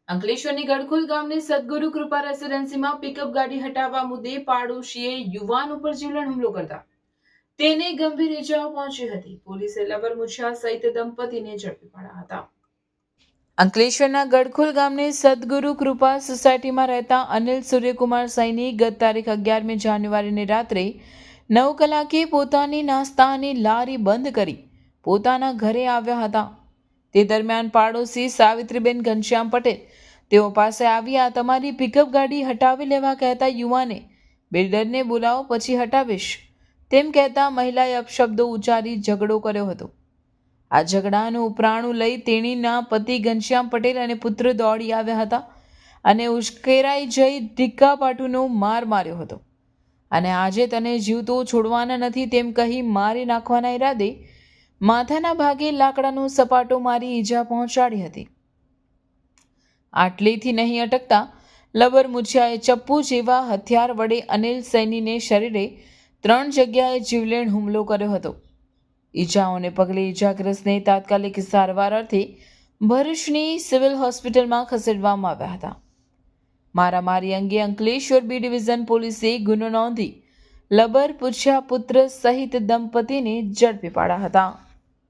અંકલેશ્વરની ગડખોલ ગામની સદગુરુ કૃપા રેસિડેન્સીમાં પિકઅપ ગાડી હટાવવા મુદ્દે પાડોશીએ યુવાન ઉપર જીવલેણ હુમલો કરતા તેને ગંભીર ઇજાઓ પહોંચી હતી. પોલીસે લબર મુછિયા સહિત દંપતીને ઝડપી પાડ્યા હતા. અંકલેશ્વરના ગડખોલ ગામની સદગુરુ કૃપા સોસાયટીમાં રહેતા અનિલ સૂર્યકુમાર સૈની ગત તારીખ 11મી જાન્યુઆરીની રાત્રે 9 કલાકે પોતાની નાસ્તાની લારી બંધ કરી પોતાના ઘરે આવ્યા હતા. તે દરમિયાન પાડોશી સાવિત્રીબેન ઘનશ્યામ પટેલ તેઓ પાસે આવ્યા. તમારી પિકઅપ ગાડી હટાવી લેવા કહેતા યુવાને બિલ્ડરને બોલાવો પછી હટાવીશ તેમ કહેતા મહિલાએ અપશબ્દો ઉચ્ચારી ઝઘડો કર્યો હતો. આ ઝઘડાનું ઉપરાણું લઈ તેણીના પતિ ઘનશ્યામ પટેલ અને પુત્ર દોડી આવ્યા હતા અને ઉશ્કેરાઈ જઈ ઢીક્કાપાટુનો માર માર્યો હતો અને આજે તને જીવતો છોડવાના નથી તેમ કહી મારી નાખવાના ઈરાદે માથાના ભાગે લાકડાનો સપાટો મારી ઈજા પહોંચાડી હતી. આટલેથી નહીં અટકતા લબર મુછિયાએ ચપ્પુ જેવા હથિયાર વડે અનિલ સૈનીને શરીરે 3 જગ્યાએ જીવલેણ હુમલો કર્યો હતો. ઈજાઓને પગલે ઈજાગ્રસ્તને તાત્કાલિક સારવાર અર્થે ભરૂચની સિવિલ હોસ્પિટલમાં ખસેડવામાં આવ્યા હતા. મારામારી અંગે અંકલેશ્વર બી ડિવિઝન પોલીસે ગુનો નોંધી લબર મુછિયા પુત્ર સહિત દંપતીને ઝડપી પાડ્યા હતા.